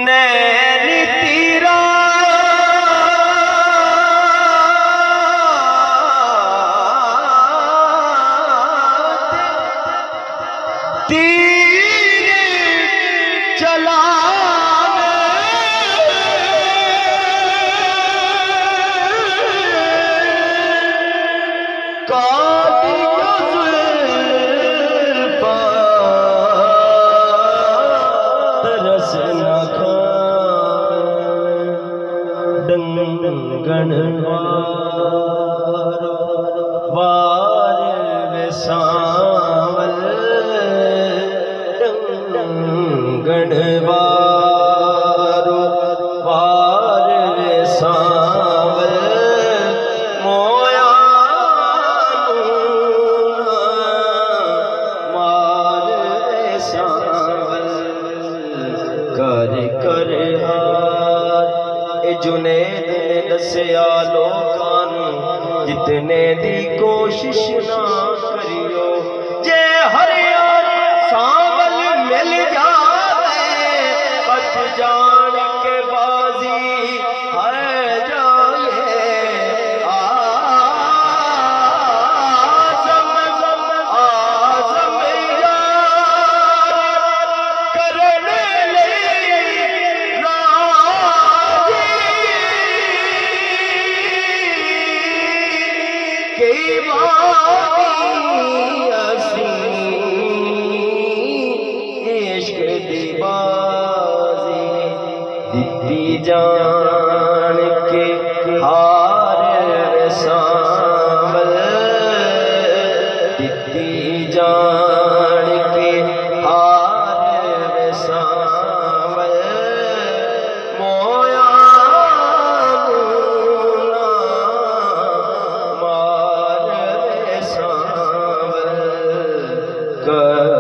नैनी तीरा तीर चला वार विसावल गणवारो वार विसावल मोया मार विसावल कर कर हार ए जुनेद ने दसिया लोकां जितने दी कोशिश ना करियो जे हर यार सांवल मिल जाए बच जान के बाजी है जाए आज़म आज़म यार करने ले कई इश्क दी बाजी दिती जान के हार सांवल दिती जान के हार सांवल मोया कर